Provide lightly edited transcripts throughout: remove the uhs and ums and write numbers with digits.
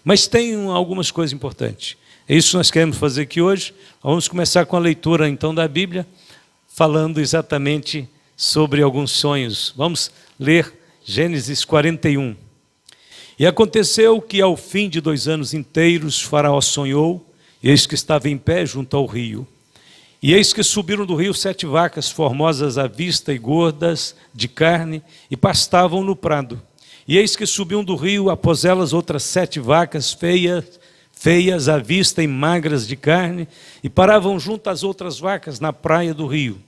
Mas tem algumas coisas importantes. É isso que nós queremos fazer aqui hoje. Vamos começar com a leitura, então, da Bíblia, falando exatamente sobre alguns sonhos. Vamos ler Gênesis 41. E aconteceu que, ao fim de 2 anos inteiros, Faraó sonhou, e eis que estava em pé junto ao rio. E eis que subiram do rio 7 vacas formosas à vista e gordas de carne, e pastavam no prado. E eis que subiam do rio após elas outras 7 vacas feias à vista e magras de carne, e paravam junto às outras vacas na praia do rio.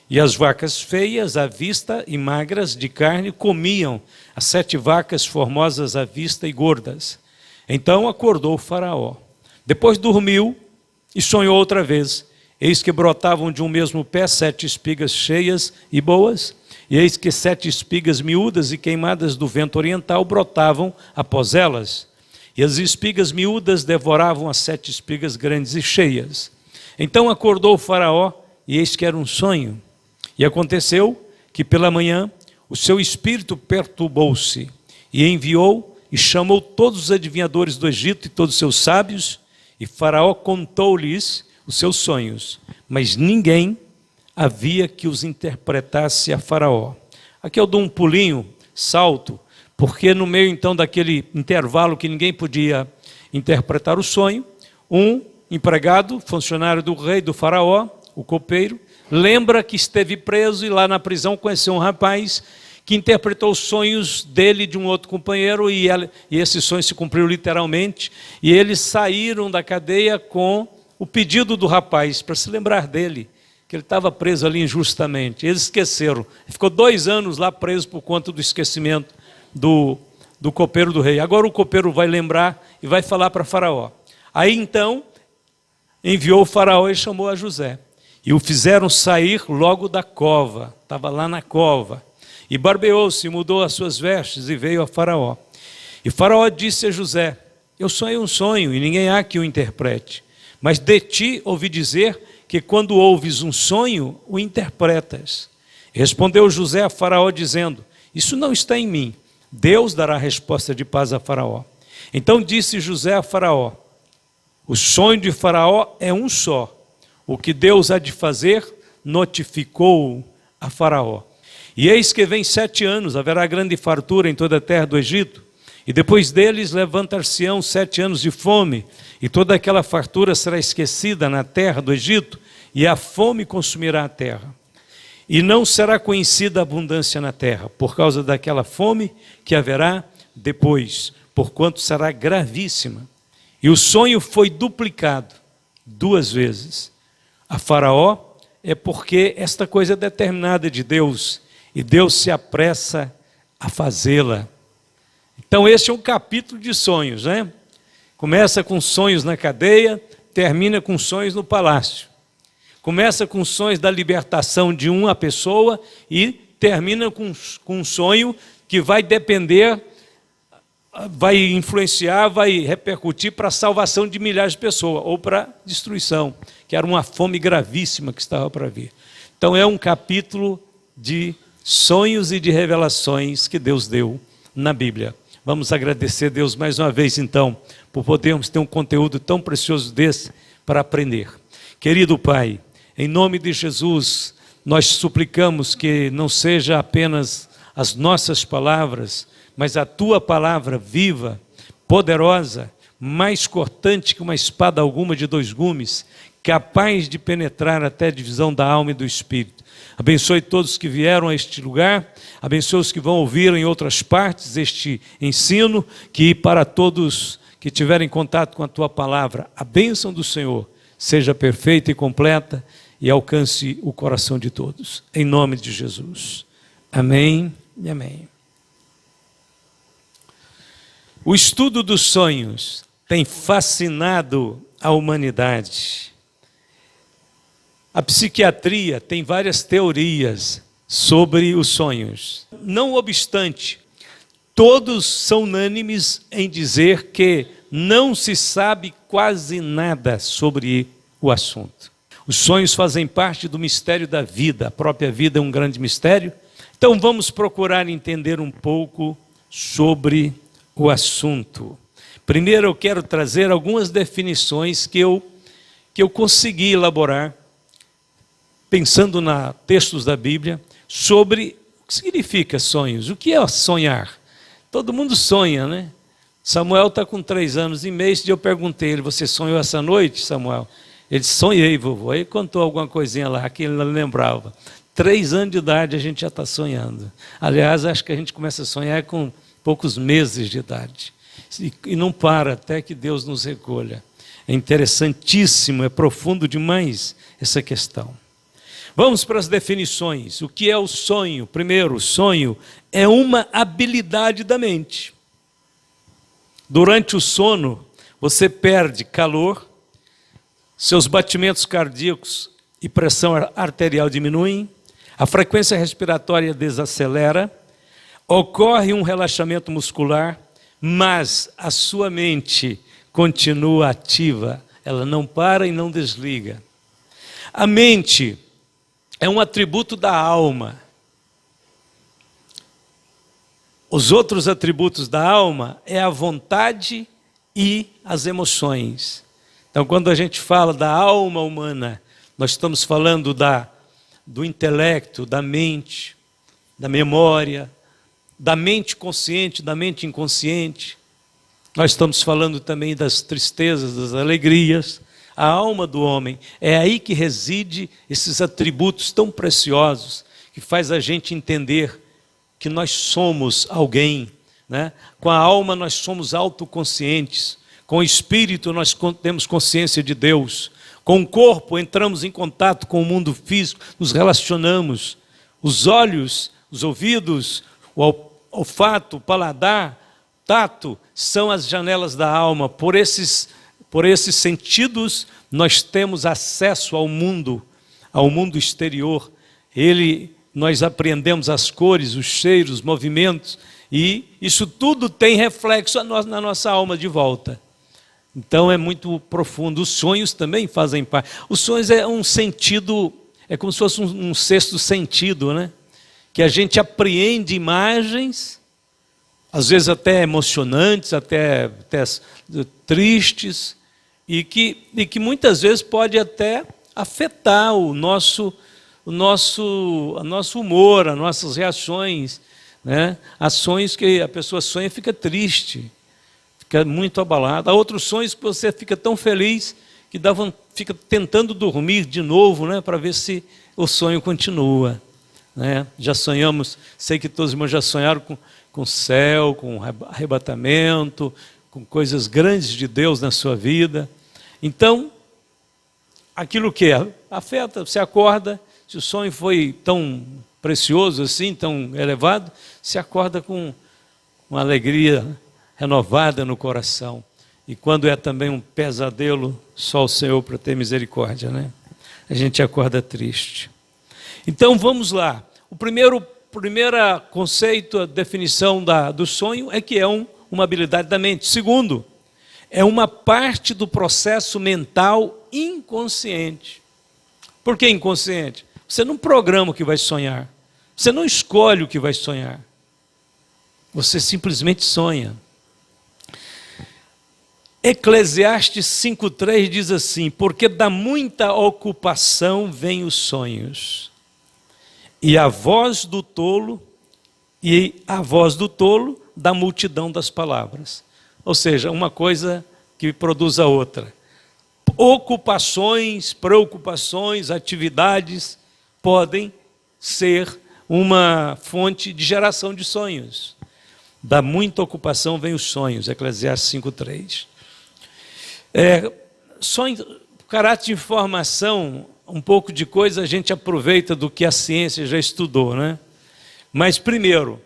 E as vacas feias à vista e magras de carne comiam as 7 vacas formosas à vista e gordas. Então acordou o Faraó. Depois dormiu e sonhou outra vez. Eis que brotavam de um mesmo pé 7 espigas cheias e boas, e eis que 7 espigas miúdas e queimadas do vento oriental brotavam após elas. E as espigas miúdas devoravam as 7 espigas grandes e cheias. Então acordou o Faraó, e eis que era um sonho. E aconteceu que pela manhã o seu espírito perturbou-se, e enviou e chamou todos os adivinhadores do Egito e todos os seus sábios, e Faraó contou-lhes os seus sonhos, mas ninguém havia que os interpretasse a Faraó. Aqui eu dou um pulinho, salto, porque no meio então daquele intervalo que ninguém podia interpretar o sonho, um empregado, funcionário do rei, do Faraó, o copeiro, lembra que esteve preso e lá na prisão conheceu um rapaz que interpretou os sonhos dele e de um outro companheiro, e esse sonho se cumpriu literalmente, e eles saíram da cadeia com o pedido do rapaz, para se lembrar dele, que ele estava preso ali injustamente. Eles esqueceram. Ele ficou 2 anos lá preso por conta do esquecimento do copeiro do rei. Agora o copeiro vai lembrar e vai falar para Faraó. Aí então enviou o Faraó e chamou a José. E o fizeram sair logo da cova. Estava lá na cova. E barbeou-se, mudou as suas vestes e veio a Faraó. E Faraó disse a José: eu sonhei um sonho e ninguém há que o interprete. Mas de ti ouvi dizer que quando ouves um sonho, o interpretas. Respondeu José a Faraó dizendo: isso não está em mim. Deus dará resposta de paz a Faraó. Então disse José a Faraó: o sonho de Faraó é um só. O que Deus há de fazer, notificou a Faraó. E eis que vem 7 anos, haverá grande fartura em toda a terra do Egito. E depois deles levantar-se-ão 7 anos de fome, e toda aquela fartura será esquecida na terra do Egito, e a fome consumirá a terra. E não será conhecida a abundância na terra, por causa daquela fome que haverá depois, porquanto será gravíssima. E o sonho foi duplicado 2 vezes. A Faraó é porque esta coisa é determinada de Deus, e Deus se apressa a fazê-la. Então este é um capítulo de sonhos, né? Começa com sonhos na cadeia, termina com sonhos no palácio. Começa com sonhos da libertação de uma pessoa e termina com um sonho que vai depender, vai influenciar, vai repercutir para a salvação de milhares de pessoas, ou para a destruição, que era uma fome gravíssima que estava para vir. Então é um capítulo de sonhos e de revelações que Deus deu na Bíblia. Vamos agradecer a Deus mais uma vez, então, por podermos ter um conteúdo tão precioso desse para aprender. Querido Pai, em nome de Jesus, nós suplicamos que não seja apenas as nossas palavras, mas a Tua palavra viva, poderosa, mais cortante que uma espada alguma de 2 gumes, capaz de penetrar até a divisão da alma e do espírito. Abençoe todos que vieram a este lugar, abençoe os que vão ouvir em outras partes este ensino, que para todos que tiverem contato com a Tua palavra, a bênção do Senhor seja perfeita e completa e alcance o coração de todos. Em nome de Jesus. Amém e amém. O estudo dos sonhos tem fascinado a humanidade. A psiquiatria tem várias teorias sobre os sonhos. Não obstante, todos são unânimes em dizer que não se sabe quase nada sobre o assunto. Os sonhos fazem parte do mistério da vida. A própria vida é um grande mistério. Então vamos procurar entender um pouco sobre o assunto. Primeiro eu quero trazer algumas definições que eu consegui elaborar, pensando na textos da Bíblia, sobre o que significa sonhos. O que é sonhar? Todo mundo sonha, né? Samuel está com 3 anos e meio, e eu perguntei ele, você sonhou essa noite, Samuel? Ele disse, sonhei, vovô. Aí contou alguma coisinha lá que ele não lembrava. 3 anos de idade a gente já está sonhando. Aliás, acho que a gente começa a sonhar com poucos meses de idade. E não para até que Deus nos recolha. É interessantíssimo, é profundo demais essa questão. Vamos para as definições. O que é o sonho? Primeiro, o sonho é uma habilidade da mente. Durante o sono, você perde calor, seus batimentos cardíacos e pressão arterial diminuem, a frequência respiratória desacelera, ocorre um relaxamento muscular, mas a sua mente continua ativa, ela não para e não desliga. A mente é um atributo da alma. Os outros atributos da alma é a vontade e as emoções. Então, quando a gente fala da alma humana, nós estamos falando do intelecto, da mente, da memória, da mente consciente, da mente inconsciente. Nós estamos falando também das tristezas, das alegrias. A alma do homem, é aí que reside esses atributos tão preciosos, que faz a gente entender que nós somos alguém, né? Com a alma nós somos autoconscientes, com o espírito nós temos consciência de Deus, com o corpo entramos em contato com o mundo físico, nos relacionamos. Os olhos, os ouvidos, o olfato, o paladar, tato, são as janelas da alma. Por esses sentidos, nós temos acesso ao mundo exterior. Nós apreendemos as cores, os cheiros, os movimentos, e isso tudo tem reflexo na nossa alma de volta. Então é muito profundo. Os sonhos também fazem parte. Os sonhos é um sentido, é como se fosse um sexto sentido, né? Que a gente apreende imagens, às vezes até emocionantes, até tristes, e que muitas vezes pode até afetar o nosso humor, as nossas reações, né? Ações que a pessoa sonha e fica triste, fica muito abalada. Há outros sonhos que você fica tão feliz que fica tentando dormir de novo, né? Para ver se o sonho continua, né? Já sonhamos, sei que todos os irmãos já sonharam com o céu, com arrebatamento, com coisas grandes de Deus na sua vida. Então, aquilo que afeta, você acorda, se o sonho foi tão precioso assim, tão elevado, se acorda com uma alegria renovada no coração. E quando é também um pesadelo, só o Senhor para ter misericórdia, né? A gente acorda triste. Então vamos lá. O primeiro conceito, a definição do sonho é que é uma habilidade da mente. Segundo, é uma parte do processo mental inconsciente. Por que inconsciente? Você não programa o que vai sonhar. Você não escolhe o que vai sonhar. Você simplesmente sonha. Eclesiastes 5,3 diz assim: porque da muita ocupação vêm os sonhos, e a voz do tolo da multidão das palavras. Ou seja, uma coisa que produz a outra. Ocupações, preocupações, atividades podem ser uma fonte de geração de sonhos. Da muita ocupação vem os sonhos, Eclesiastes 5,3. Sonho, caráter de informação, um pouco de coisa a gente aproveita do que a ciência já estudou, né? Mas primeiro,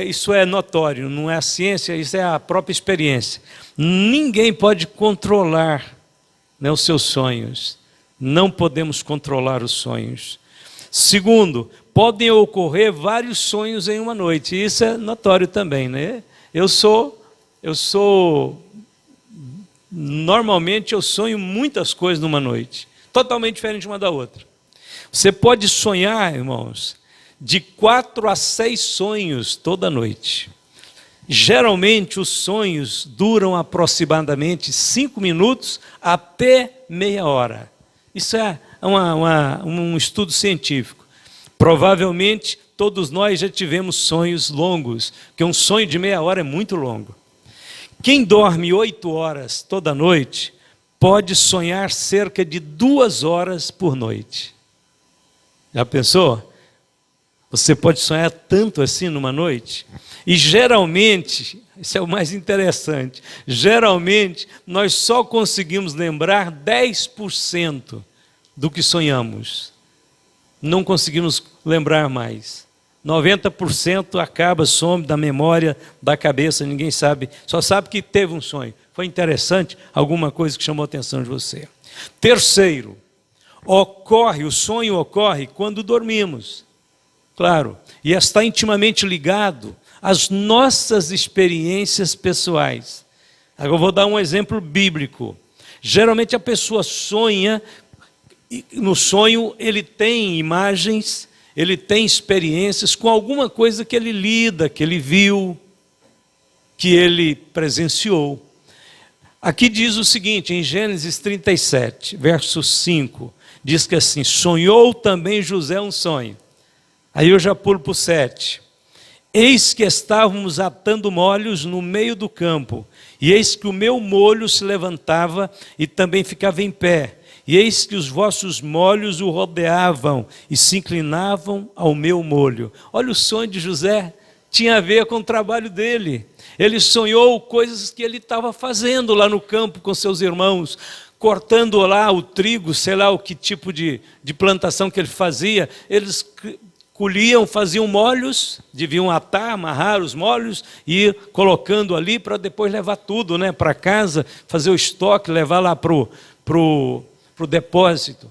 isso é notório, não é a ciência, isso é a própria experiência. Ninguém pode controlar, né, os seus sonhos. Não podemos controlar os sonhos. Segundo, podem ocorrer vários sonhos em uma noite. Isso é notório também, né? Normalmente eu sonho muitas coisas numa noite, totalmente diferente uma da outra. Você pode sonhar, irmãos, de 4 a 6 sonhos toda noite. Geralmente os sonhos duram aproximadamente 5 minutos até meia hora. Isso é um estudo científico. Provavelmente todos nós já tivemos sonhos longos, porque um sonho de meia hora é muito longo. Quem dorme 8 horas toda noite pode sonhar cerca de 2 horas por noite. Já pensou? Você pode sonhar tanto assim numa noite? E geralmente, isso é o mais interessante, geralmente nós só conseguimos lembrar 10% do que sonhamos. Não conseguimos lembrar mais. 90% acaba, some da memória, da cabeça, ninguém sabe, só sabe que teve um sonho. Foi interessante, alguma coisa que chamou a atenção de você. Terceiro, o sonho ocorre quando dormimos. Claro, e está intimamente ligado às nossas experiências pessoais. Agora eu vou dar um exemplo bíblico. Geralmente a pessoa sonha, e no sonho ele tem imagens, ele tem experiências com alguma coisa que ele lida, que ele viu, que ele presenciou. Aqui diz o seguinte, em Gênesis 37, verso 5, diz que assim, sonhou também José um sonho. Aí eu já pulo para o 7. Eis que estávamos atando molhos no meio do campo, e eis que o meu molho se levantava e também ficava em pé, e eis que os vossos molhos o rodeavam e se inclinavam ao meu molho. Olha, o sonho de José tinha a ver com o trabalho dele. Ele sonhou coisas que ele estava fazendo lá no campo com seus irmãos, cortando lá o trigo, sei lá o que tipo de plantação que ele fazia. Eles colhiam, faziam molhos, deviam amarrar os molhos e ir colocando ali para depois levar tudo, né, para casa, fazer o estoque, levar lá para o depósito.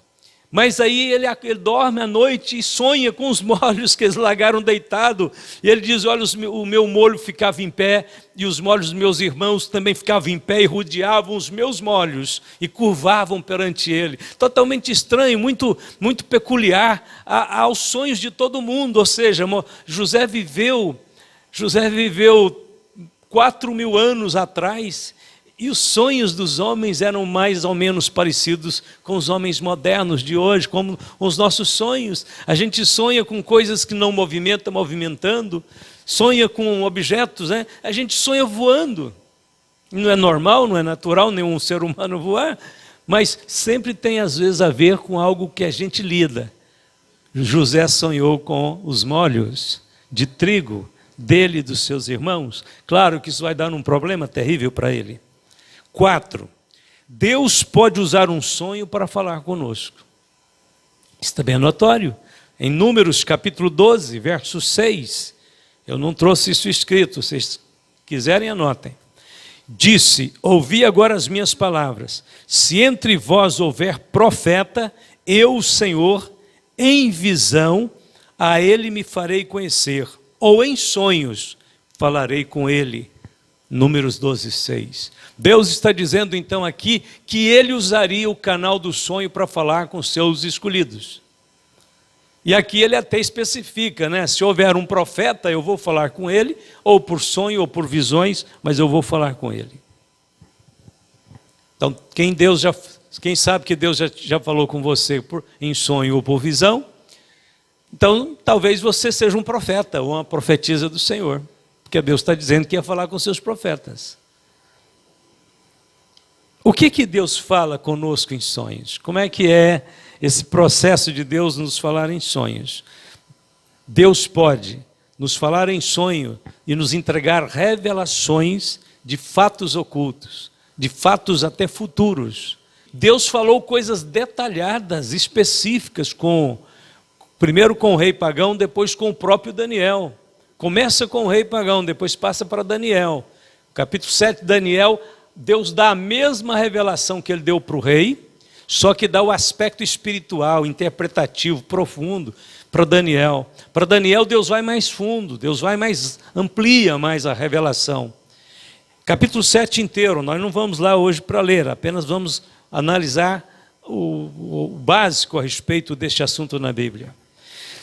Mas aí ele dorme à noite e sonha com os molhos que eles largaram deitado. E ele diz, olha, o meu molho ficava em pé e os molhos dos meus irmãos também ficavam em pé e rodeavam os meus molhos e curvavam perante ele. Totalmente estranho, muito, muito peculiar aos sonhos de todo mundo. Ou seja, José viveu 4.000 anos atrás. E os sonhos dos homens eram mais ou menos parecidos com os homens modernos de hoje, como os nossos sonhos. A gente sonha com coisas que não movimentando, sonha com objetos, né? A gente sonha voando. Não é normal, não é natural nenhum ser humano voar, mas sempre tem às vezes a ver com algo que a gente lida. José sonhou com os molhos de trigo dele e dos seus irmãos. Claro que isso vai dar um problema terrível para ele. 4. Deus pode usar um sonho para falar conosco. Isso também é notório. Em Números capítulo 12, verso 6, eu não trouxe isso escrito, se vocês quiserem anotem. Disse, ouvi agora as minhas palavras, se entre vós houver profeta, eu, o Senhor, em visão, a ele me farei conhecer, ou em sonhos falarei com ele. Números 12, 6. Deus está dizendo então aqui que ele usaria o canal do sonho para falar com seus escolhidos. E aqui ele até especifica, né? Se houver um profeta, eu vou falar com ele, ou por sonho ou por visões, mas eu vou falar com ele. Então, quem sabe que Deus já falou com você em sonho ou por visão, então talvez você seja um profeta ou uma profetisa do Senhor. Porque Deus está dizendo que ia falar com seus profetas. O que Deus fala conosco em sonhos? Como é que é esse processo de Deus nos falar em sonhos? Deus pode nos falar em sonho e nos entregar revelações de fatos ocultos, de fatos até futuros. Deus falou coisas detalhadas, específicas, primeiro com o rei pagão, depois com o próprio Daniel. Começa com o rei pagão, depois passa para Daniel. Capítulo 7 de Daniel, Deus dá a mesma revelação que ele deu para o rei, só que dá o aspecto espiritual, interpretativo, profundo para Daniel. Para Daniel, Deus vai mais fundo, Deus amplia mais a revelação. Capítulo 7 inteiro, nós não vamos lá hoje para ler, apenas vamos analisar o básico a respeito deste assunto na Bíblia.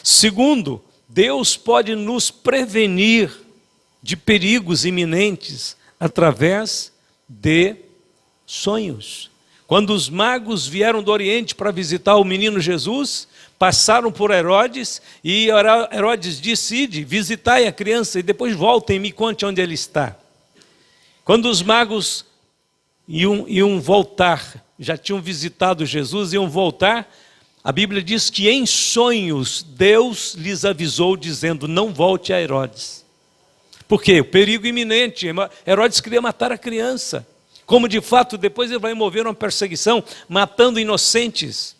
Segundo, Deus pode nos prevenir de perigos iminentes através de sonhos. Quando os magos vieram do Oriente para visitar o menino Jesus, passaram por Herodes e Herodes disse: ide, visitai a criança e depois voltem e me conte onde ele está. Quando os magos iam voltar, já tinham visitado Jesus, iam voltar, a Bíblia diz que em sonhos Deus lhes avisou dizendo: não volte a Herodes. Por quê? O perigo iminente. Herodes queria matar a criança. Como de fato depois ele vai mover uma perseguição, matando inocentes.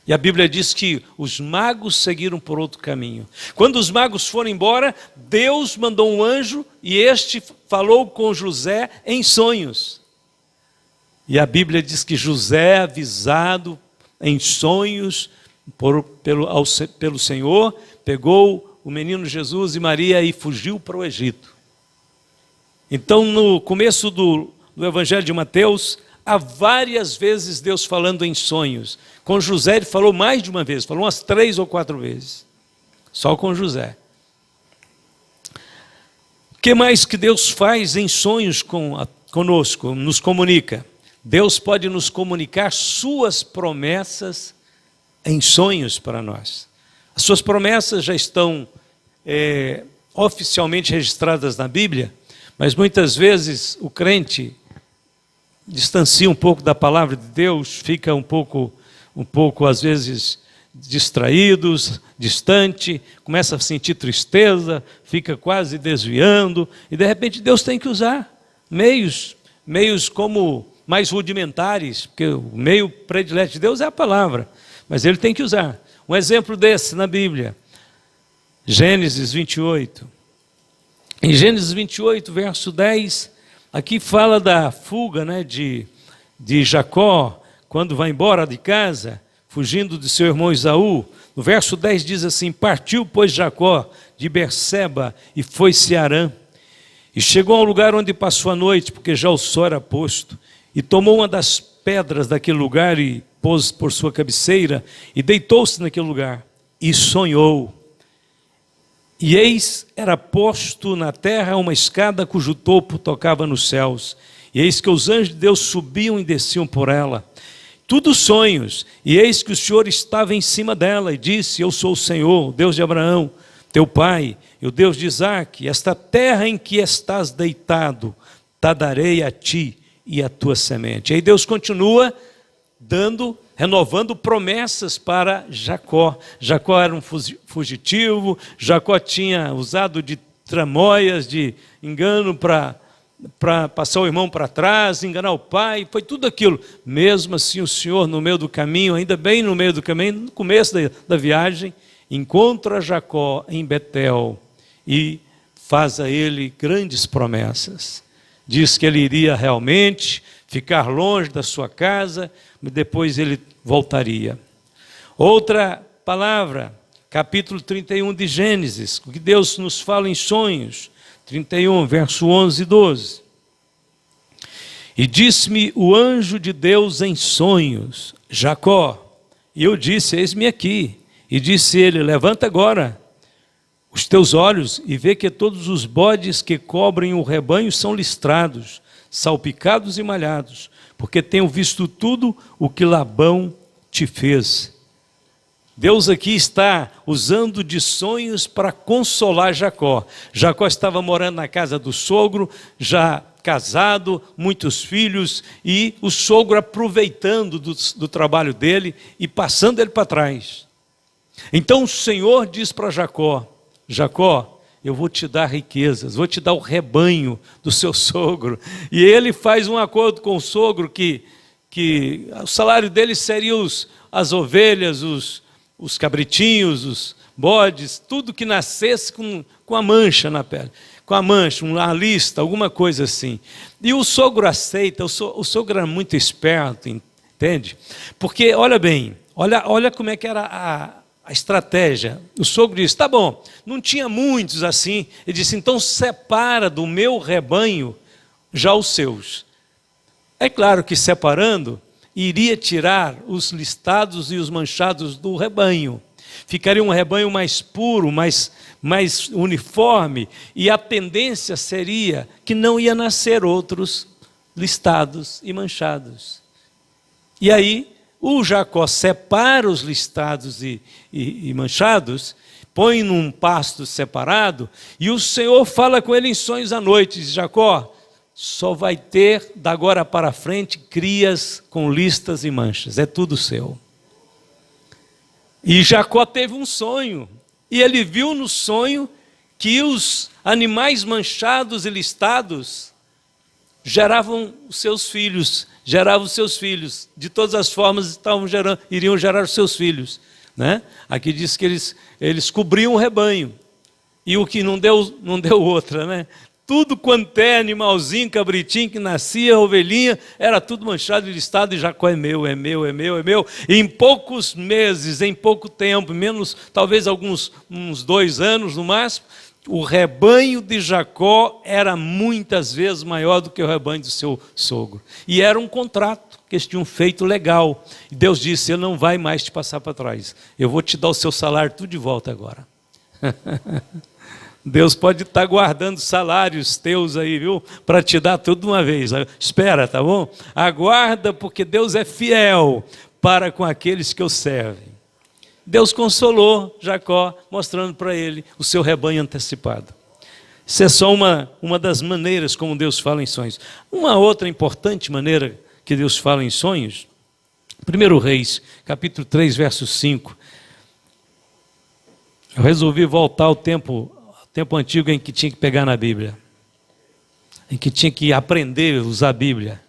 E a Bíblia diz que os magos seguiram por outro caminho. Quando os magos foram embora, Deus mandou um anjo e este falou com José em sonhos. E a Bíblia diz que José, avisado em sonhos pelo Senhor, pegou o menino Jesus e Maria e fugiu para o Egito. Então, no começo do Evangelho de Mateus, há várias vezes Deus falando em sonhos. Com José ele falou mais de uma vez, falou umas 3 ou 4 vezes. Só com José. O que mais que Deus faz em sonhos conosco, nos comunica? Deus pode nos comunicar suas promessas em sonhos para nós. As suas promessas já estão oficialmente registradas na Bíblia, mas muitas vezes o crente distancia um pouco da palavra de Deus, fica um pouco às vezes distraídos, distante, começa a sentir tristeza, fica quase desviando, e de repente Deus tem que usar meios como mais rudimentares, porque o meio predileto de Deus é a palavra, mas ele tem que usar. Um exemplo desse na Bíblia, Gênesis 28. Em Gênesis 28, verso 10, aqui fala da fuga, de Jacó, quando vai embora de casa, fugindo de seu irmão Esaú. No verso 10 diz assim: partiu, pois, Jacó de Berseba e foi-se a Harã. E chegou ao lugar onde passou a noite, porque já o sol era posto. E tomou uma das pedras daquele lugar e pôs por sua cabeceira e deitou-se naquele lugar e sonhou. E eis, era posto na terra uma escada cujo topo tocava nos céus. E eis que os anjos de Deus subiam e desciam por ela. Tudo sonhos. E eis que o Senhor estava em cima dela e disse: eu sou o Senhor, Deus de Abraão, teu pai, e o Deus de Isaque. Esta terra em que estás deitado, te darei a ti e a tua semente. E aí Deus continua renovando promessas para Jacó. Jacó era um fugitivo, Jacó tinha usado de tramóias, de engano para passar o irmão para trás, enganar o pai, foi tudo aquilo. Mesmo assim o Senhor no meio do caminho, ainda bem no meio do caminho, no começo da viagem, encontra Jacó em Betel e faz a ele grandes promessas. Diz que ele iria realmente ficar longe da sua casa, mas depois ele voltaria. Outra palavra, capítulo 31 de Gênesis, que Deus nos fala em sonhos, 31, verso 11 e 12. E disse-me o anjo de Deus em sonhos: Jacó. E eu disse: eis-me aqui. E disse ele: levanta agora os teus olhos e vê que todos os bodes que cobrem o rebanho são listrados, salpicados e malhados, porque tenho visto tudo o que Labão te fez. Deus aqui está usando de sonhos para consolar Jacó. Jacó estava morando na casa do sogro, já casado, muitos filhos, e o sogro aproveitando do trabalho dele e passando ele para trás. Então o Senhor diz para Jacó: Jacó, eu vou te dar riquezas, vou te dar o rebanho do seu sogro. E ele faz um acordo com o sogro que o salário dele seria as ovelhas, os cabritinhos, os bodes, tudo que nascesse com a mancha na pele, com a mancha, uma lista, alguma coisa assim. E o sogro aceita. O sogro era muito esperto, entende? Porque, olha bem, olha como é que era a estratégia. O sogro disse: tá bom, não tinha muitos assim. Ele disse: então separa do meu rebanho já os seus. É claro que separando, iria tirar os listados e os manchados do rebanho. Ficaria um rebanho mais puro, mais uniforme, e a tendência seria que não ia nascer outros listados e manchados. E aí, o Jacó separa os listados e manchados, põe num pasto separado, e o Senhor fala com ele em sonhos à noite, diz: Jacó, só vai ter, da agora para frente, crias com listas e manchas, é tudo seu. E Jacó teve um sonho, e ele viu no sonho que os animais manchados e listados geravam os seus filhos, de todas as formas iriam gerar os seus filhos, né? Aqui diz que eles cobriam o rebanho, e o que não deu outra, né? Tudo quanto é animalzinho, cabritinho que nascia, ovelhinha, era tudo manchado e listado, e Jacó é meu. E em poucos meses, em pouco tempo, menos talvez uns 2 anos no máximo, o rebanho de Jacó era muitas vezes maior do que o rebanho do seu sogro. E era um contrato que eles tinham feito legal. E Deus disse: ele não vai mais te passar para trás. Eu vou te dar o seu salário tudo de volta agora. Deus pode estar guardando salários teus aí, viu? Para te dar tudo de uma vez. Espera, tá bom? Aguarda, porque Deus é fiel para com aqueles que o servem. Deus consolou Jacó, mostrando para ele o seu rebanho antecipado. Isso é só uma das maneiras como Deus fala em sonhos. Uma outra importante maneira que Deus fala em sonhos, 1 Reis, capítulo 3, verso 5. Eu resolvi voltar ao tempo antigo em que tinha que pegar na Bíblia, em que tinha que aprender a usar a Bíblia.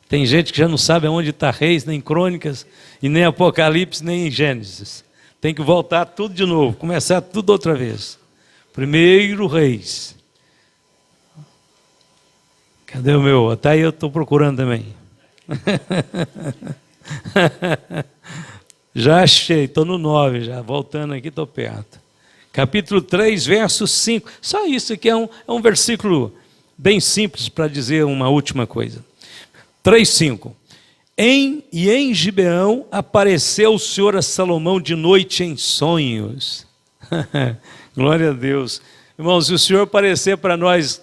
Tem gente que já não sabe aonde está Reis, nem Crônicas, e nem Apocalipse, nem Gênesis. Tem que voltar tudo de novo, começar tudo outra vez. 1 Reis. Cadê o meu? Até aí eu estou procurando também. Já achei, estou no 9 já, voltando aqui, estou perto. Capítulo 3, verso 5. Só isso aqui é um versículo bem simples para dizer uma última coisa. 3:5. Em Gibeão apareceu o Senhor a Salomão de noite em sonhos. Glória a Deus. Irmãos, se o Senhor aparecer para nós,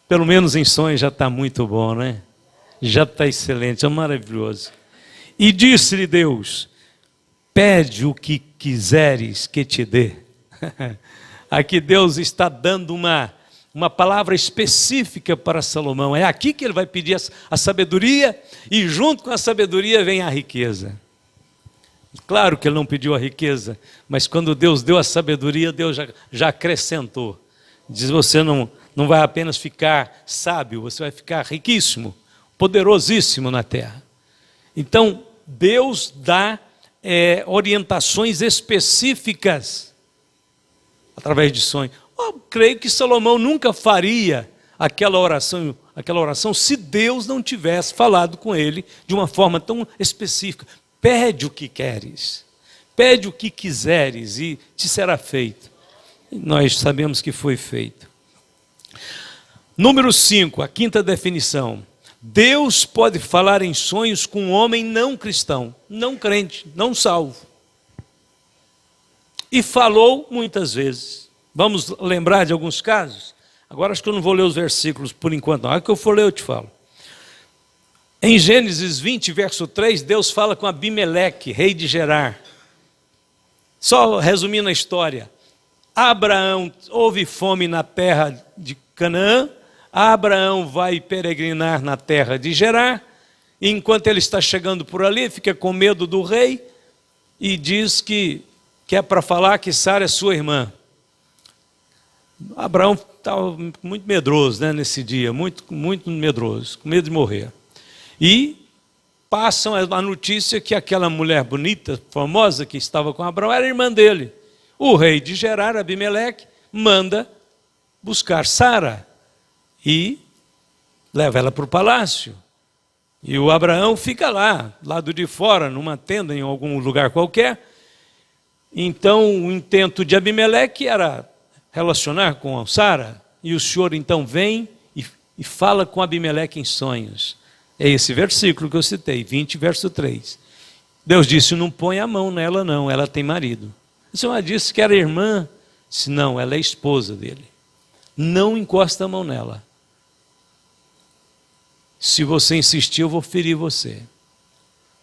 pelo menos em sonhos, já está muito bom, né? Já está excelente, é maravilhoso. E disse-lhe Deus: pede o que quiseres que te dê. Aqui Deus está dando uma palavra específica para Salomão. É aqui que ele vai pedir a sabedoria, e junto com a sabedoria vem a riqueza. Claro que ele não pediu a riqueza, mas quando Deus deu a sabedoria, Deus já acrescentou. Diz: você não vai apenas ficar sábio, você vai ficar riquíssimo, poderosíssimo na terra. Então, Deus dá orientações específicas através de sonhos. Eu creio que Salomão nunca faria aquela oração se Deus não tivesse falado com ele de uma forma tão específica. Pede o que queres, pede o que quiseres e te será feito. E nós sabemos que foi feito. Número 5, a quinta definição. Deus pode falar em sonhos com um homem não cristão, não crente, não salvo. E falou muitas vezes. Vamos lembrar de alguns casos? Agora acho que eu não vou ler os versículos por enquanto, não. A hora que eu for ler eu te falo. Em Gênesis 20, verso 3, Deus fala com Abimeleque, rei de Gerar. Só resumindo a história. Abraão houve fome na terra de Canaã. Abraão vai peregrinar na terra de Gerar, e enquanto ele está chegando por ali, fica com medo do rei, e diz que é para falar que Sara é sua irmã. Abraão estava muito medroso, né, nesse dia, muito medroso, com medo de morrer. E passam a notícia que aquela mulher bonita, famosa, que estava com Abraão, era irmã dele. O rei de Gerar, Abimeleque, manda buscar Sara e leva ela para o palácio. E o Abraão fica lá, lado de fora, numa tenda, em algum lugar qualquer. Então, o intento de Abimeleque era relacionar com Sara, e o Senhor então vem e fala com Abimeleque em sonhos. É esse versículo que eu citei, 20, verso 3. Deus disse, não põe a mão nela não, ela tem marido. A senhora disse que era irmã, disse, não, ela é esposa dele. Não encosta a mão nela. Se você insistir, eu vou ferir você.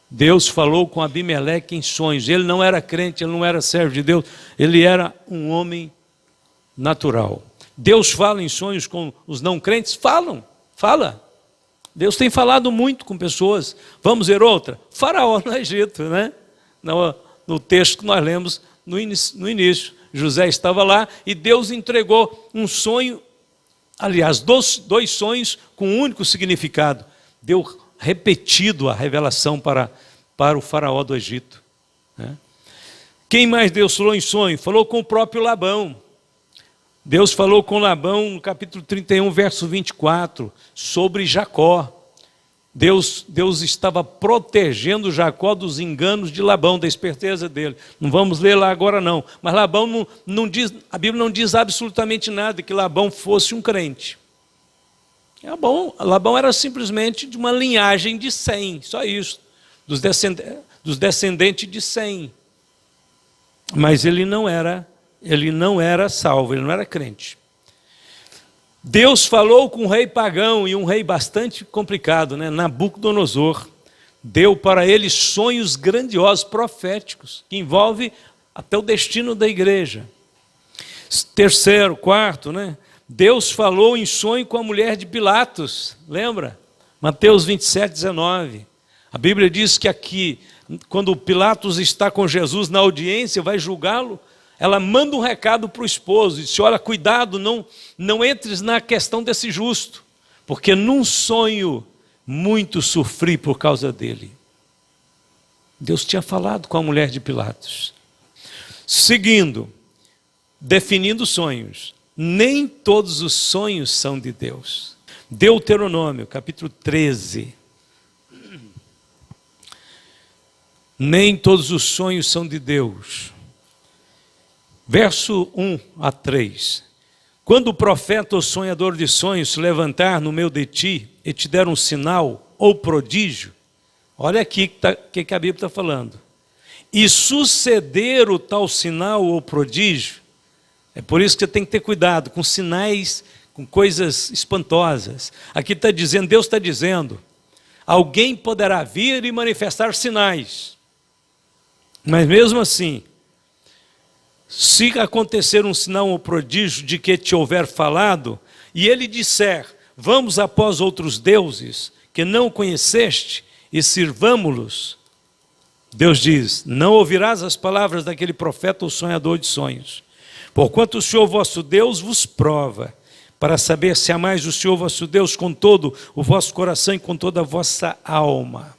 Deus falou com Abimeleque em sonhos. Ele não era crente, ele não era servo de Deus, ele era um homem natural. Deus fala em sonhos com os não crentes? Fala. Deus tem falado muito com pessoas. Vamos ver outra? Faraó no Egito, né? No texto que nós lemos no início. José estava lá e Deus entregou um sonho, aliás, dois sonhos com um único significado. Deu repetido a revelação para o faraó do Egito. Né? Quem mais Deus falou em sonho? Falou com o próprio Labão. Deus falou com Labão no capítulo 31, verso 24, sobre Jacó. Deus estava protegendo Jacó dos enganos de Labão, da esperteza dele. Não vamos ler lá agora não. Mas Labão não diz, a Bíblia não diz absolutamente nada que Labão fosse um crente. Labão era simplesmente de uma linhagem de Sem, só isso, dos descendentes de Sem. Mas ele não era salvo, ele não era crente. Deus falou com um rei pagão e um rei bastante complicado, né? Nabucodonosor. Deu para ele sonhos grandiosos, proféticos, que envolvem até o destino da igreja. Terceiro, quarto, né? Deus falou em sonho com a mulher de Pilatos, lembra? Mateus 27, 19. A Bíblia diz que aqui, quando Pilatos está com Jesus na audiência, vai julgá-lo, ela manda um recado para o esposo, e diz, olha, cuidado, não entres na questão desse justo, porque num sonho muito sofri por causa dele. Deus tinha falado com a mulher de Pilatos. Seguindo, definindo sonhos. Nem todos os sonhos são de Deus. Deuteronômio, capítulo 13. Nem todos os sonhos são de Deus. Verso 1 a 3. Quando o profeta ou sonhador de sonhos se levantar no meio de ti e te der um sinal ou prodígio, olha aqui que a Bíblia está falando. E suceder o tal sinal ou prodígio, é por isso que você tem que ter cuidado com sinais, com coisas espantosas. Aqui está dizendo, Deus está dizendo, alguém poderá vir e manifestar sinais. Mas mesmo assim, se acontecer um sinal ou prodígio de que te houver falado, e ele disser, vamos após outros deuses que não conheceste e sirvamo-los, Deus diz, não ouvirás as palavras daquele profeta ou sonhador de sonhos. Porquanto o Senhor vosso Deus vos prova, para saber se amais o Senhor vosso Deus com todo o vosso coração e com toda a vossa alma.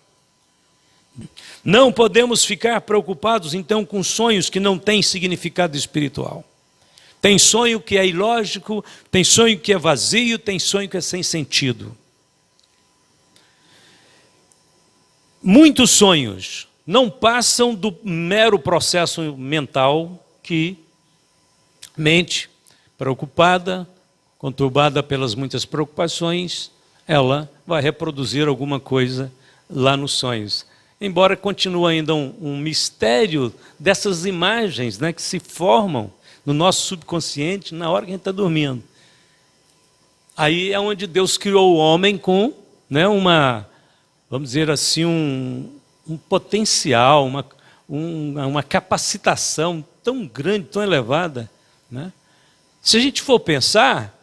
Não podemos ficar preocupados então com sonhos que não têm significado espiritual. Tem sonho que é ilógico, tem sonho que é vazio, tem sonho que é sem sentido. Muitos sonhos não passam do mero processo mental que mente preocupada, conturbada pelas muitas preocupações, ela vai reproduzir alguma coisa lá nos sonhos. Embora continue ainda um mistério dessas imagens, né, que se formam no nosso subconsciente na hora que a gente está dormindo. Aí é onde Deus criou o homem com, né, vamos dizer assim, um potencial, uma capacitação tão grande, tão elevada. Né? Se a gente for pensar,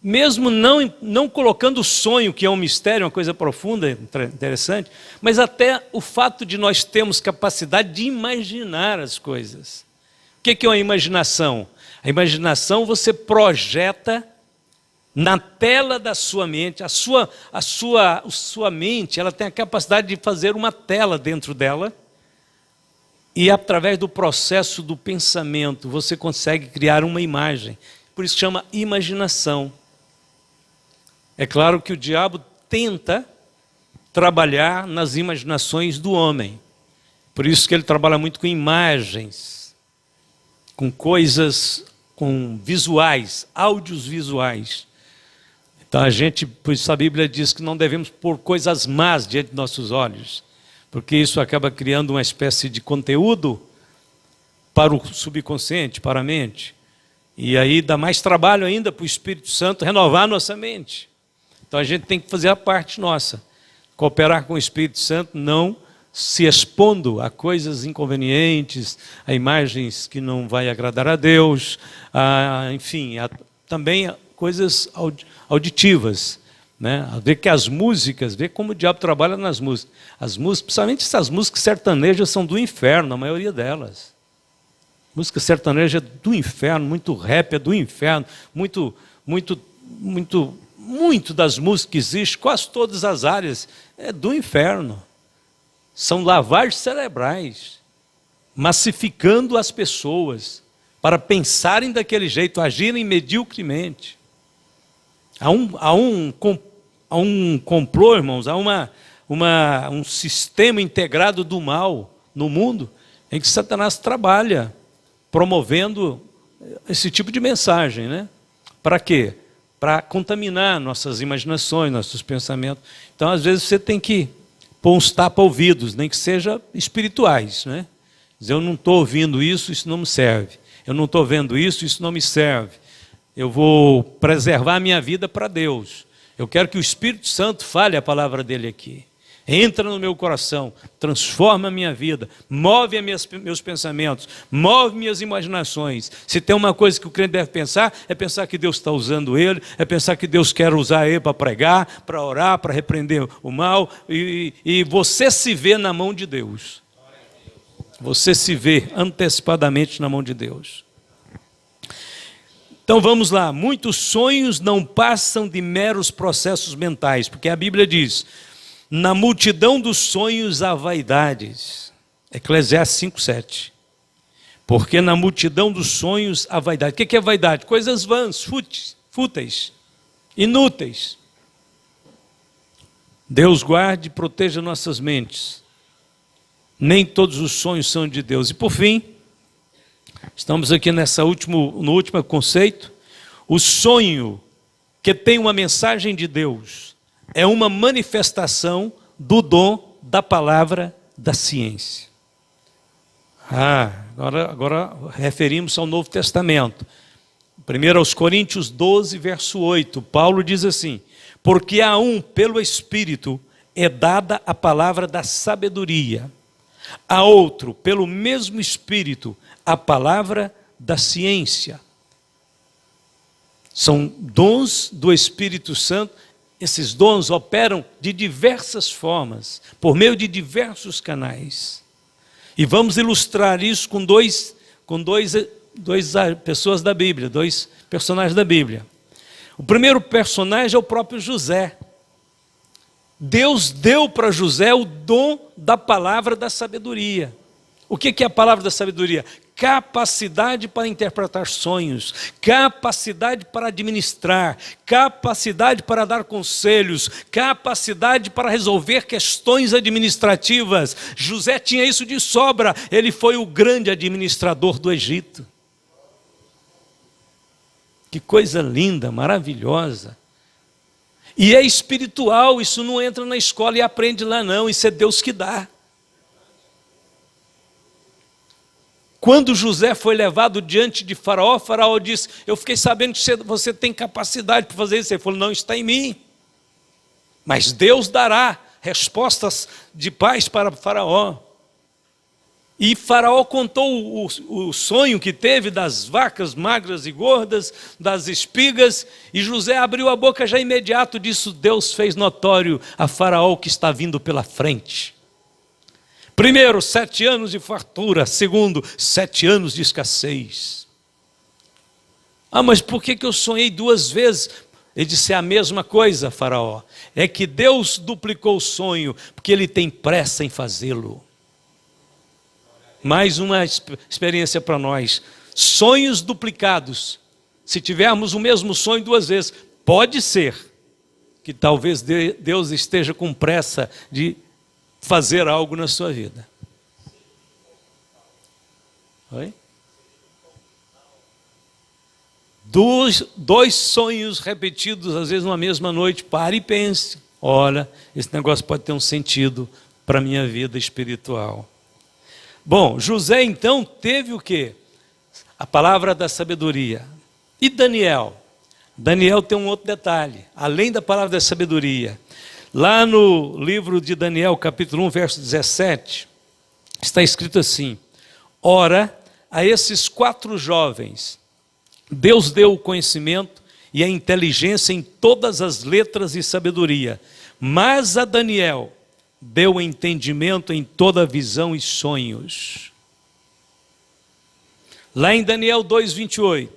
mesmo não colocando o sonho, que é um mistério, uma coisa profunda, interessante, mas até o fato de nós termos capacidade de imaginar as coisas. O que é uma imaginação? A imaginação você projeta na tela da sua mente, a sua mente, ela tem a capacidade de fazer uma tela dentro dela, e através do processo do pensamento, você consegue criar uma imagem. Por isso chama imaginação. É claro que o diabo tenta trabalhar nas imaginações do homem. Por isso que ele trabalha muito com imagens, com coisas, com visuais, áudios visuais. Então por isso a Bíblia diz que não devemos pôr coisas más diante de nossos olhos, porque isso acaba criando uma espécie de conteúdo para o subconsciente, para a mente. E aí dá mais trabalho ainda para o Espírito Santo renovar a nossa mente. Então a gente tem que fazer a parte nossa. Cooperar com o Espírito Santo, não se expondo a coisas inconvenientes, a imagens que não vai agradar a Deus, enfim, também a coisas auditivas. Né? Ver que as músicas, ver como o diabo trabalha nas músicas. As músicas, principalmente essas músicas sertanejas, são do inferno, a maioria delas. Música sertaneja é do inferno, muito rap é do inferno, muito das músicas que existem, quase todas as áreas, é do inferno. São lavagens cerebrais, massificando as pessoas para pensarem daquele jeito, agirem mediocremente. Há um complô, irmãos, há um sistema integrado do mal no mundo em que Satanás trabalha, promovendo esse tipo de mensagem, né? Para quê? Para contaminar nossas imaginações, nossos pensamentos. Então, às vezes, você tem que pôr uns tapa-ouvidos, nem que seja espirituais, né? Dizer, eu não estou ouvindo isso, isso não me serve. Eu não estou vendo isso, isso não me serve. Eu vou preservar a minha vida para Deus. Eu quero que o Espírito Santo fale a palavra dele aqui. Entra no meu coração, transforma a minha vida, move meus pensamentos, move minhas imaginações. Se tem uma coisa que o crente deve pensar, é pensar que Deus está usando ele, é pensar que Deus quer usar ele para pregar, para orar, para repreender o mal, e você se vê na mão de Deus. Você se vê antecipadamente na mão de Deus. Então vamos lá, muitos sonhos não passam de meros processos mentais, porque a Bíblia diz, na multidão dos sonhos há vaidades. Eclesiastes 5:7. Porque na multidão dos sonhos há vaidade. O que é vaidade? Coisas vãs, fúteis, inúteis. Deus guarde e proteja nossas mentes. Nem todos os sonhos são de Deus. E por fim, estamos aqui no último conceito. O sonho que tem uma mensagem de Deus é uma manifestação do dom da palavra da ciência. Agora referimos ao Novo Testamento. 1 aos Coríntios 12, verso 8, Paulo diz assim, porque a um, pelo Espírito, é dada a palavra da sabedoria, a outro, pelo mesmo Espírito, a palavra da ciência. São dons do Espírito Santo. Esses dons operam de diversas formas, por meio de diversos canais. E vamos ilustrar isso com dois pessoas da Bíblia, dois personagens da Bíblia. O primeiro personagem é o próprio José. Deus deu para José o dom da palavra da sabedoria. O que é a palavra da sabedoria? Capacidade para interpretar sonhos, capacidade para administrar, capacidade para dar conselhos, capacidade para resolver questões administrativas. José tinha isso de sobra, ele foi o grande administrador do Egito. Que coisa linda, maravilhosa. E é espiritual, isso não entra na escola e aprende lá não, isso é Deus que dá. Quando José foi levado diante de Faraó, Faraó disse, eu fiquei sabendo que você tem capacidade para fazer isso. Ele falou, não está em mim. Mas Deus dará respostas de paz para Faraó. E Faraó contou o sonho que teve das vacas magras e gordas, das espigas, e José abriu a boca já imediato disso. Deus fez notório a Faraó que está vindo pela frente. Primeiro, 7 anos de fartura. Segundo, 7 anos de escassez. Mas por que eu sonhei 2 vezes? Ele disse, é a mesma coisa, Faraó. É que Deus duplicou o sonho, porque Ele tem pressa em fazê-lo. Mais uma experiência para nós. Sonhos duplicados. Se tivermos o mesmo sonho 2 vezes, pode ser que talvez Deus esteja com pressa de fazer algo na sua vida. Oi? 2 sonhos repetidos, às vezes numa mesma noite, pare e pense. Olha, esse negócio pode ter um sentido para a minha vida espiritual. Bom, José então teve o quê? A palavra da sabedoria. E Daniel? Daniel tem um outro detalhe, além da palavra da sabedoria. Lá no livro de Daniel, capítulo 1, verso 17, está escrito assim: ora, a esses 4 jovens, Deus deu o conhecimento e a inteligência em todas as letras e sabedoria, mas a Daniel deu entendimento em toda visão e sonhos. Lá em Daniel 2:28,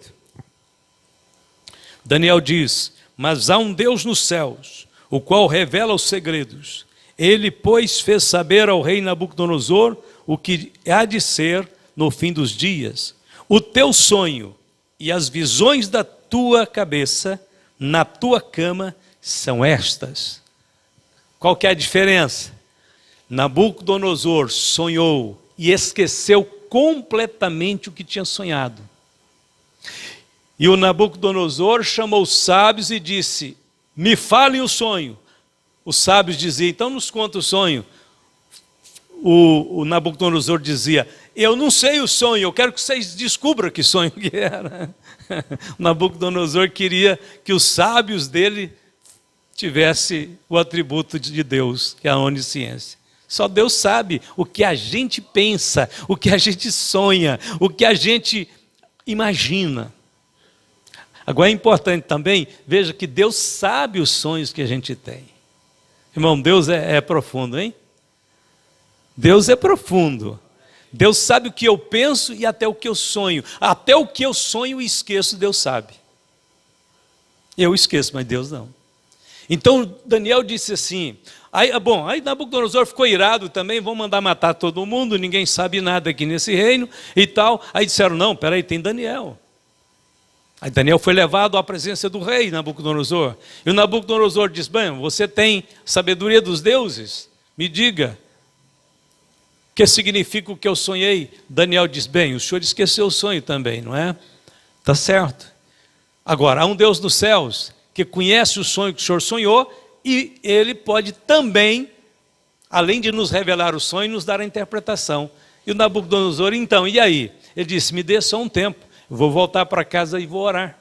Daniel diz: mas há um Deus nos céus, o qual revela os segredos. Ele, pois, fez saber ao rei Nabucodonosor o que há de ser no fim dos dias. O teu sonho e as visões da tua cabeça na tua cama são estas. Qual que é a diferença? Nabucodonosor sonhou e esqueceu completamente o que tinha sonhado. E o Nabucodonosor chamou os sábios e disse: me falem o sonho. Os sábios diziam: então nos conta o sonho. O Nabucodonosor dizia: eu não sei o sonho, eu quero que vocês descubram que sonho que era. O Nabucodonosor queria que os sábios dele tivessem o atributo de Deus, que é a onisciência. Só Deus sabe o que a gente pensa, o que a gente sonha, o que a gente imagina. Agora é importante também, veja que Deus sabe os sonhos que a gente tem. Irmão, Deus é profundo, hein? Deus é profundo. Deus sabe o que eu penso e até o que eu sonho. Até o que eu sonho e esqueço, Deus sabe. Eu esqueço, mas Deus não. Então Daniel disse assim, aí Nabucodonosor ficou irado também, vão mandar matar todo mundo, ninguém sabe nada aqui nesse reino e tal. Aí disseram: não, peraí, tem Daniel. Aí Daniel foi levado à presença do rei Nabucodonosor. E o Nabucodonosor disse: bem, você tem sabedoria dos deuses? Me diga. O que significa o que eu sonhei? Daniel diz: bem, o senhor esqueceu o sonho também, não é? Está certo. Agora, há um Deus nos céus que conhece o sonho que o senhor sonhou e ele pode também, além de nos revelar o sonho, nos dar a interpretação. E o Nabucodonosor, então, e aí? Ele disse: me dê só um tempo, eu vou voltar para casa e vou orar.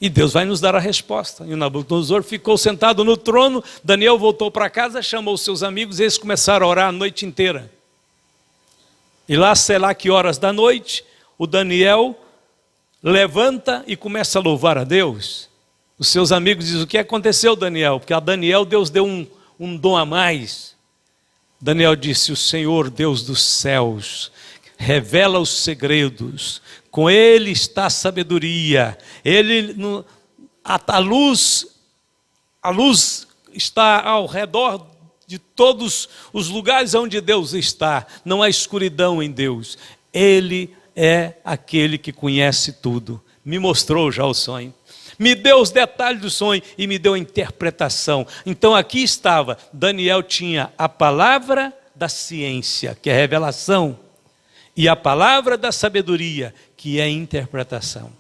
E Deus vai nos dar a resposta. E o Nabucodonosor ficou sentado no trono, Daniel voltou para casa, chamou os seus amigos e eles começaram a orar a noite inteira. E lá, sei lá que horas da noite, o Daniel levanta e começa a louvar a Deus. Os seus amigos dizem: o que aconteceu, Daniel? Porque a Daniel Deus deu um dom a mais. Daniel disse: o Senhor Deus dos céus revela os segredos, com ele está a sabedoria, a luz está ao redor de todos os lugares onde Deus está, não há escuridão em Deus, ele é aquele que conhece tudo, me mostrou já o sonho, me deu os detalhes do sonho e me deu a interpretação. Então aqui estava, Daniel tinha a palavra da ciência, que é a revelação, e a palavra da sabedoria, que é a interpretação.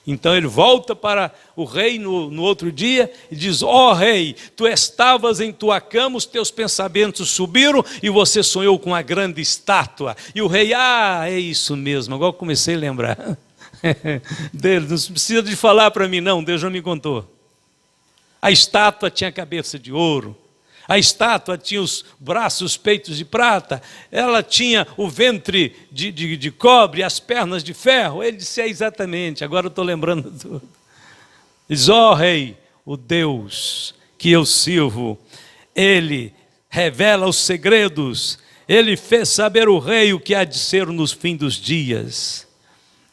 Então ele volta para o rei no outro dia e diz: ó rei, tu estavas em tua cama, os teus pensamentos subiram e você sonhou com uma grande estátua. E o rei: é isso mesmo, agora eu comecei a lembrar. Deus, não precisa de falar para mim não, Deus já me contou. A estátua tinha cabeça de ouro. A estátua tinha os braços, os peitos de prata, ela tinha o ventre de cobre, as pernas de ferro. Ele disse: exatamente, agora eu estou lembrando tudo. Diz: ó rei, o Deus que eu sirvo, ele revela os segredos, ele fez saber o rei o que há de ser nos fins dos dias.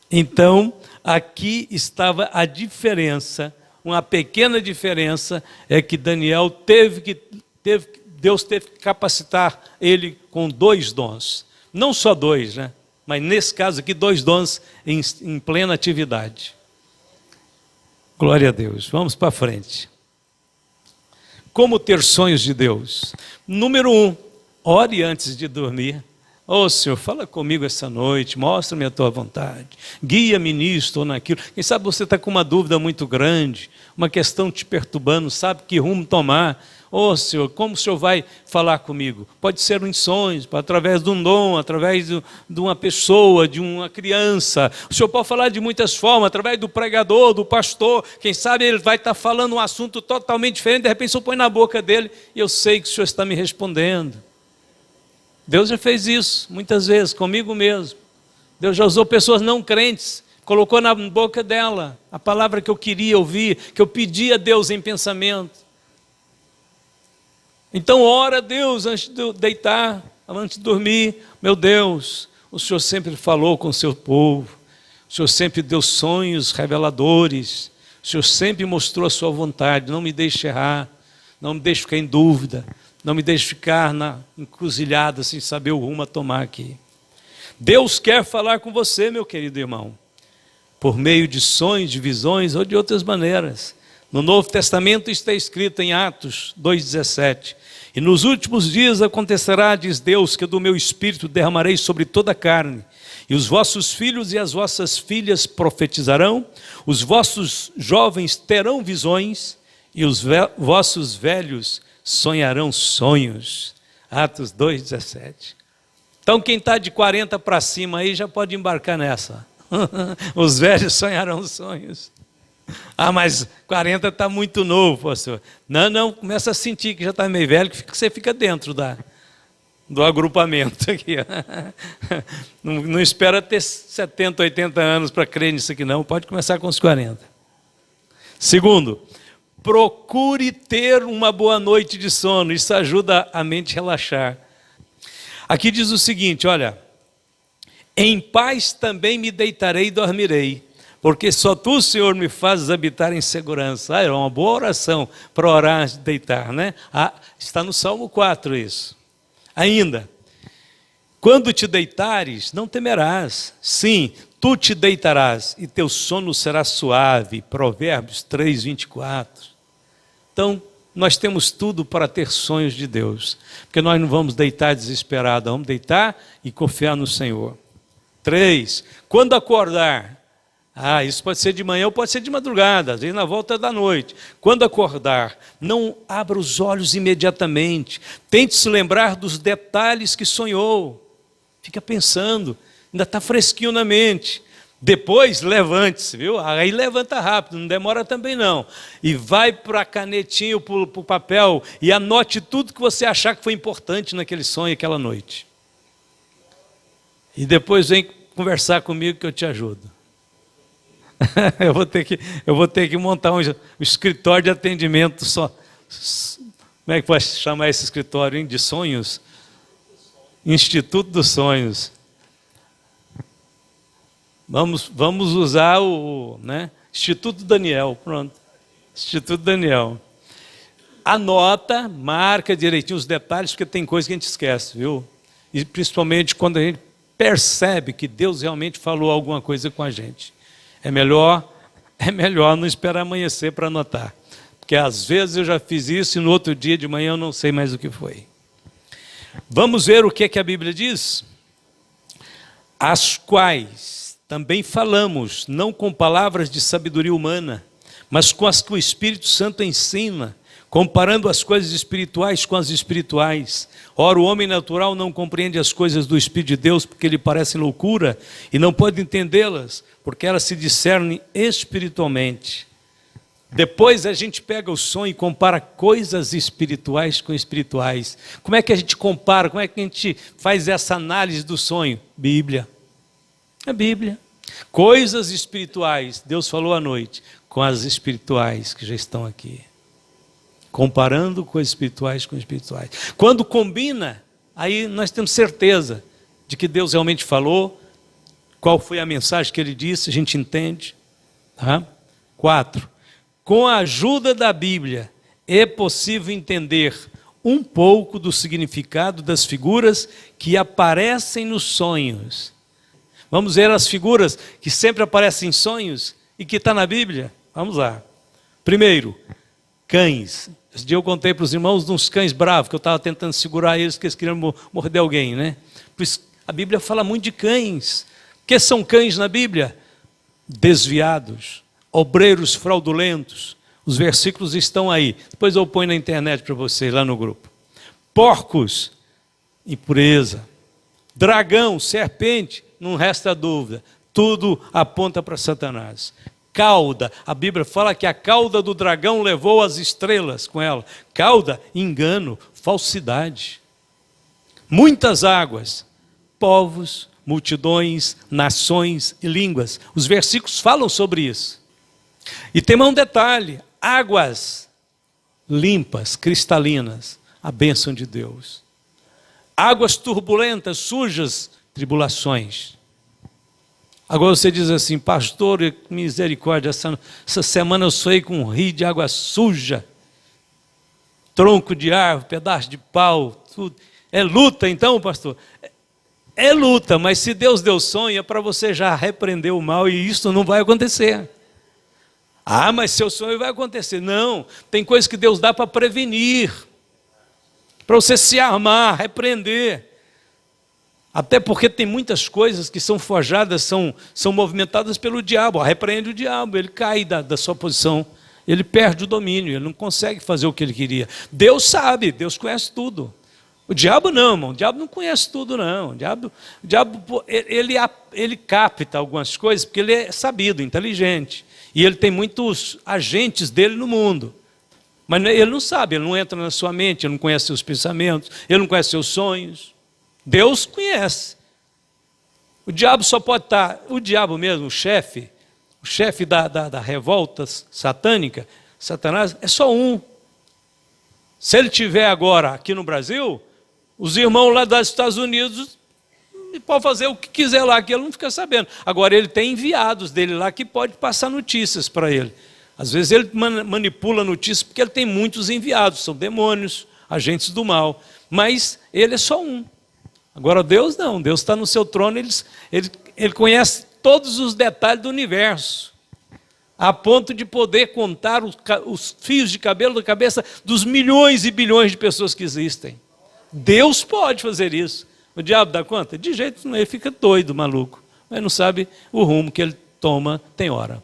Então, aqui estava a diferença, uma pequena diferença, é que Daniel Deus teve que capacitar ele com 2 dons. Não só 2, né? Mas nesse caso aqui, 2 dons em plena atividade. Glória a Deus. Vamos para frente. Como ter sonhos de Deus? Número 1, ore antes de dormir. Ô Senhor, fala comigo essa noite, mostra-me a tua vontade, guia-me nisto ou naquilo. Quem sabe você está com uma dúvida muito grande, uma questão te perturbando, sabe que rumo tomar. Ô Senhor, como o Senhor vai falar comigo? Pode ser em sonhos, através de um dom, através de uma pessoa, de uma criança. O Senhor pode falar de muitas formas, através do pregador, do pastor. Quem sabe ele vai estar falando um assunto totalmente diferente, de repente o Senhor põe na boca dele e eu sei que o Senhor está me respondendo. Deus já fez isso muitas vezes comigo mesmo. Deus já usou pessoas não crentes, colocou na boca dela a palavra que eu queria ouvir, que eu pedia a Deus em pensamento. Então ora a Deus antes de deitar, antes de dormir. Meu Deus, o Senhor sempre falou com o seu povo, o Senhor sempre deu sonhos reveladores, o Senhor sempre mostrou a sua vontade. Não me deixe errar, não me deixe ficar em dúvida, não me deixe ficar na encruzilhada sem saber o rumo a tomar aqui. Deus quer falar com você, meu querido irmão, por meio de sonhos, de visões ou de outras maneiras. No Novo Testamento está escrito em Atos 2,17: e nos últimos dias acontecerá, diz Deus, que do meu Espírito derramarei sobre toda a carne, e os vossos filhos e as vossas filhas profetizarão, os vossos jovens terão visões, e os vossos velhos sonharão sonhos. Atos 2,17. Então quem está de 40 para cima aí já pode embarcar nessa. Os velhos sonharão sonhos. Ah, mas 40 está muito novo, pastor. Não, começa a sentir que já está meio velho, que você fica dentro do agrupamento aqui. Não espera ter 70, 80 anos para crer nisso aqui não, pode começar com os 40. Segundo, procure ter uma boa noite de sono, isso ajuda a mente a relaxar. Aqui diz o seguinte, olha: em paz também me deitarei e dormirei, porque só tu, Senhor, me fazes habitar em segurança. É uma boa oração para orar antes de deitar, né? Está no Salmo 4 isso. Ainda, quando te deitares, não temerás. Sim, tu te deitarás e teu sono será suave. Provérbios 3, 24. Então, nós temos tudo para ter sonhos de Deus, porque nós não vamos deitar desesperados, vamos deitar e confiar no Senhor. 3, quando acordar, isso pode ser de manhã ou pode ser de madrugada, às vezes na volta da noite. Quando acordar, não abra os olhos imediatamente, tente se lembrar dos detalhes que sonhou, fica pensando, ainda está fresquinho na mente. Depois levante-se, viu? Aí levanta rápido, não demora também não. E vai para a canetinha, para o papel, e anote tudo que você achar que foi importante naquele sonho, aquela noite. E depois vem conversar comigo que eu te ajudo. Eu vou ter que montar um escritório de atendimento só. Como é que pode chamar esse escritório, hein? De sonhos? Instituto dos Sonhos. Vamos usar o Instituto Daniel, pronto. Instituto Daniel. Anota, marca direitinho os detalhes, porque tem coisa que a gente esquece, viu? E principalmente quando a gente percebe que Deus realmente falou alguma coisa com a gente. É melhor não esperar amanhecer para anotar. Porque às vezes eu já fiz isso e no outro dia de manhã eu não sei mais o que foi. Vamos ver o que a Bíblia diz? As quais também falamos, não com palavras de sabedoria humana, mas com as que o Espírito Santo ensina, comparando as coisas espirituais com as espirituais. Ora, o homem natural não compreende as coisas do Espírito de Deus, porque lhe parecem loucura, e não pode entendê-las, porque elas se discernem espiritualmente. Depois a gente pega o sonho e compara coisas espirituais com espirituais. Como é que a gente compara? Como é que a gente faz essa análise do sonho? Bíblia. A Bíblia. Coisas espirituais, Deus falou à noite, com as espirituais que já estão aqui. Comparando coisas espirituais com espirituais. Quando combina, aí nós temos certeza de que Deus realmente falou, qual foi a mensagem que Ele disse, a gente entende. 4. Com a ajuda da Bíblia, é possível entender um pouco do significado das figuras que aparecem nos sonhos. Vamos ver as figuras que sempre aparecem em sonhos e que está na Bíblia? Vamos lá. Primeiro, cães. Esse dia eu contei para os irmãos de uns cães bravos, que eu estava tentando segurar eles, porque eles queriam morder alguém, né? A Bíblia fala muito de cães. O que são cães na Bíblia? Desviados, obreiros fraudulentos. Os versículos estão aí. Depois eu ponho na internet para você, lá no grupo. Porcos, impureza. Dragão, serpente, não resta dúvida. Tudo aponta para Satanás. Cauda, a Bíblia fala que a cauda do dragão levou as estrelas com ela. Cauda, engano, falsidade. Muitas águas, povos, multidões, nações e línguas. Os versículos falam sobre isso. E tem mais um detalhe: águas limpas, cristalinas, a bênção de Deus. Águas turbulentas, sujas, tribulações. Agora você diz assim: pastor, misericórdia, essa semana eu sonhei com um rio de água suja, tronco de árvore, pedaço de pau, tudo. É luta então, pastor? É luta, mas se Deus deu sonho é para você já repreender o mal e isso não vai acontecer. Ah, mas seu sonho vai acontecer. Não, tem coisas que Deus dá para prevenir, para você se armar, repreender. Até porque tem muitas coisas que são forjadas, são movimentadas pelo diabo. Repreende o diabo, ele cai da sua posição, ele perde o domínio, ele não consegue fazer o que ele queria. Deus sabe, Deus conhece tudo. O diabo não, irmão, o diabo não conhece tudo não. O diabo ele capta algumas coisas porque ele é sabido, inteligente. E ele tem muitos agentes dele no mundo. Mas ele não sabe, ele não entra na sua mente, ele não conhece seus pensamentos, ele não conhece seus sonhos. Deus conhece. O diabo só pode estar, o diabo mesmo, o chefe da revolta satânica, Satanás, é só um. Se ele estiver agora aqui no Brasil, os irmãos lá dos Estados Unidos podem fazer o que quiser lá, que ele não fica sabendo. Agora ele tem enviados dele lá que pode passar notícias para ele. Às vezes ele manipula notícias porque ele tem muitos enviados, são demônios, agentes do mal. Mas ele é só um. Agora Deus não, Deus está no seu trono, ele conhece todos os detalhes do universo, a ponto de poder contar os fios de cabelo da cabeça dos milhões e bilhões de pessoas que existem. Deus pode fazer isso. O diabo dá conta? De jeito nenhum, ele fica doido, maluco, mas não sabe o rumo que ele toma, tem hora.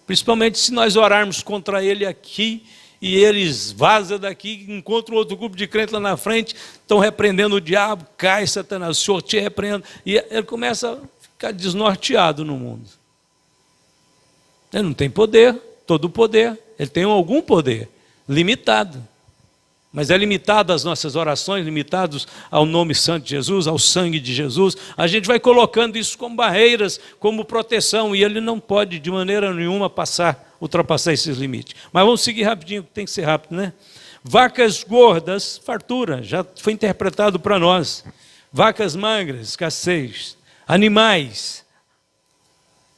Principalmente se nós orarmos contra ele aqui, e eles vazam daqui, encontram outro grupo de crentes lá na frente, estão repreendendo o diabo, cai Satanás, o Senhor te repreenda, e ele começa a ficar desnorteado no mundo. Ele não tem poder, todo o poder, ele tem algum poder, limitado. Mas é limitado às nossas orações, limitados ao nome santo de Jesus, ao sangue de Jesus. A gente vai colocando isso como barreiras, como proteção, e ele não pode de maneira nenhuma ultrapassar esses limites. Mas vamos seguir rapidinho, tem que ser rápido, né? Vacas gordas, fartura, já foi interpretado para nós. Vacas magras, escassez. Animais.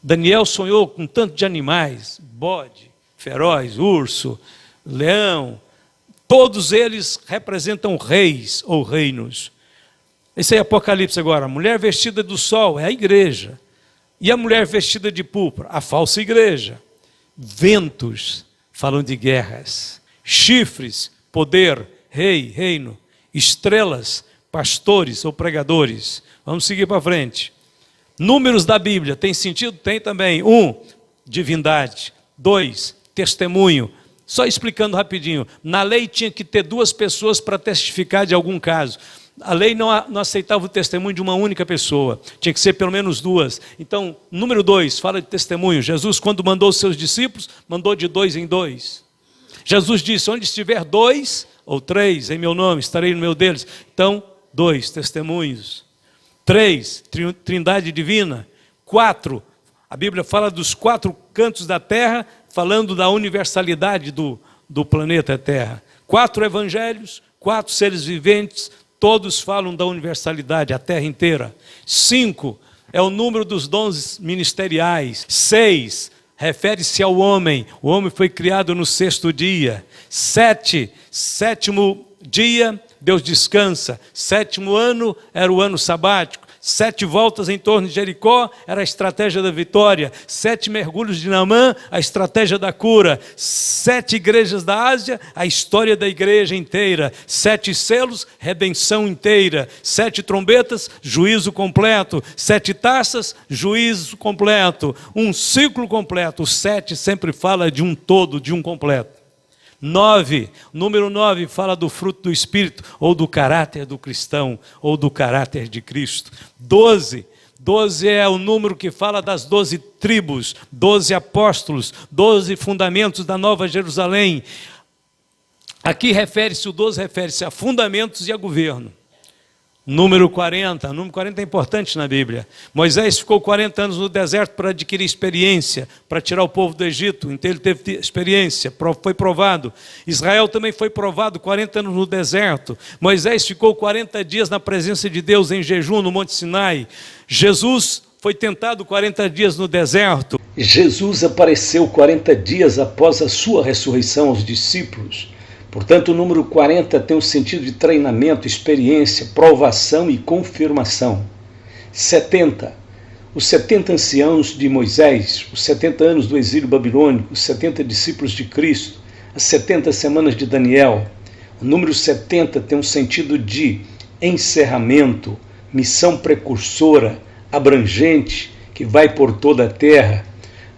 Daniel sonhou com tanto de animais, bode, feroz, urso, leão. Todos eles representam reis ou reinos. Esse é Apocalipse agora. A mulher vestida do sol é a igreja. E a mulher vestida de púrpura? A falsa igreja. Ventos falam de guerras. Chifres, poder, rei, reino. Estrelas, pastores ou pregadores. Vamos seguir para frente. Números da Bíblia, tem sentido? Tem também. 1, divindade. 2, testemunho. Só explicando rapidinho, na lei tinha que ter 2 pessoas para testificar de algum caso. A lei não aceitava o testemunho de uma única pessoa, tinha que ser pelo menos 2. Então, número 2, fala de testemunho. Jesus, quando mandou os seus discípulos, mandou de 2 em 2. Jesus disse, onde estiver 2 ou 3 em meu nome, estarei no meio deles. Então, 2 testemunhos. 3, trindade divina. 4, a Bíblia fala dos 4 cantos da terra, falando da universalidade do planeta Terra. 4 evangelhos, 4 seres viventes, todos falam da universalidade, a terra inteira. 5 é o número dos dons ministeriais. 6 refere-se ao homem. O homem foi criado no 6º dia. 7, 7º dia, Deus descansa. 7º ano era o ano sabático. 7 voltas em torno de Jericó era a estratégia da vitória. 7 mergulhos de Naamã, a estratégia da cura. 7 igrejas da Ásia, a história da igreja inteira. 7 selos, redenção inteira. 7 trombetas, juízo completo. 7 taças, juízo completo. Um ciclo completo. O 7 sempre fala de um todo, de um completo. 9, número 9 fala do fruto do Espírito, ou do caráter do cristão, ou do caráter de Cristo. 12 é o número que fala das 12 tribos, 12 apóstolos, 12 fundamentos da Nova Jerusalém. Aqui o 12 refere-se a fundamentos e a governo. Número 40 é importante na Bíblia. Moisés ficou 40 anos no deserto para adquirir experiência, para tirar o povo do Egito, então ele teve experiência, foi provado. Israel também foi provado 40 anos no deserto. Moisés ficou 40 dias na presença de Deus em jejum no Monte Sinai. Jesus foi tentado 40 dias no deserto. Jesus apareceu 40 dias após a sua ressurreição aos discípulos. Portanto, o número 40 tem o sentido de treinamento, experiência, provação e confirmação. 70. Os 70 anciãos de Moisés, os 70 anos do exílio babilônico, os 70 discípulos de Cristo, as 70 semanas de Daniel. O número 70 tem um sentido de encerramento, missão precursora, abrangente, que vai por toda a terra.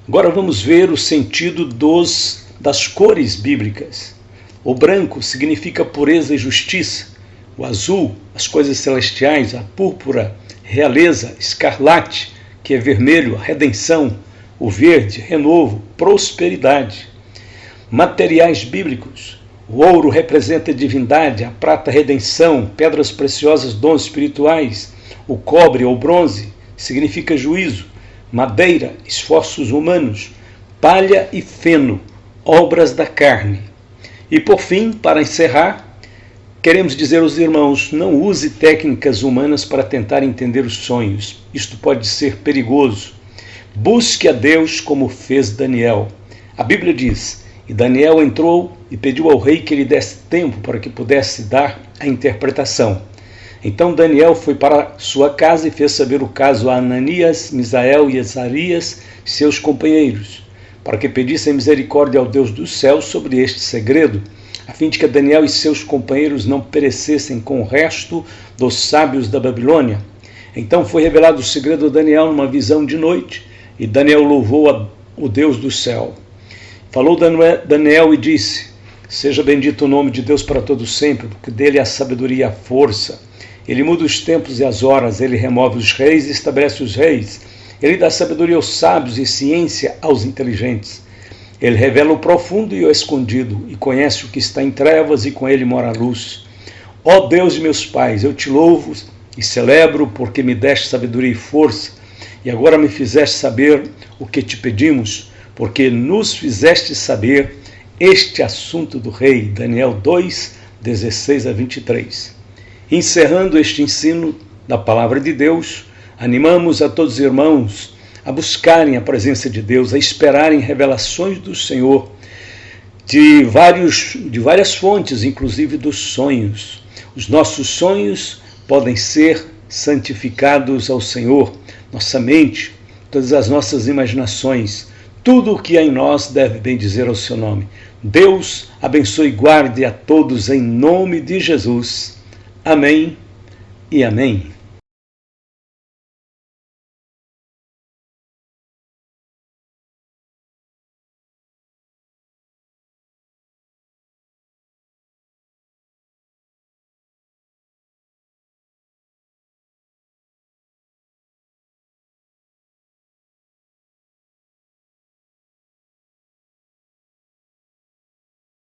Agora vamos ver o sentido das cores bíblicas. O branco significa pureza e justiça, o azul, as coisas celestiais, a púrpura, realeza, escarlate, que é vermelho, a redenção, o verde, renovo, prosperidade. Materiais bíblicos, o ouro representa a divindade, a prata, redenção, pedras preciosas, dons espirituais, o cobre ou bronze significa juízo, madeira, esforços humanos, palha e feno, obras da carne. E por fim, para encerrar, queremos dizer aos irmãos, não use técnicas humanas para tentar entender os sonhos. Isto pode ser perigoso. Busque a Deus como fez Daniel. A Bíblia diz, e Daniel entrou e pediu ao rei que lhe desse tempo para que pudesse dar a interpretação. Então Daniel foi para sua casa e fez saber o caso a Ananias, Misael e Azarias, seus companheiros, para que pedissem misericórdia ao Deus dos céus sobre este segredo, a fim de que Daniel e seus companheiros não perecessem com o resto dos sábios da Babilônia. Então foi revelado o segredo a Daniel numa visão de noite, e Daniel louvou o Deus do céu. Falou Daniel e disse, seja bendito o nome de Deus para todo sempre, porque dele é a sabedoria e a força. Ele muda os tempos e as horas, ele remove os reis e estabelece os reis. Ele dá sabedoria aos sábios e ciência aos inteligentes. Ele revela o profundo e o escondido, e conhece o que está em trevas, e com ele mora a luz. Ó Deus de meus pais, eu te louvo e celebro, porque me deste sabedoria e força, e agora me fizeste saber o que te pedimos, porque nos fizeste saber este assunto do rei. Daniel 2, 16 a 23. Encerrando este ensino da palavra de Deus, animamos a todos os irmãos a buscarem a presença de Deus, a esperarem revelações do Senhor, de várias fontes, inclusive dos sonhos. Os nossos sonhos podem ser santificados ao Senhor, nossa mente, todas as nossas imaginações, tudo o que há em nós deve bendizer ao seu nome. Deus abençoe e guarde a todos em nome de Jesus. Amém e amém.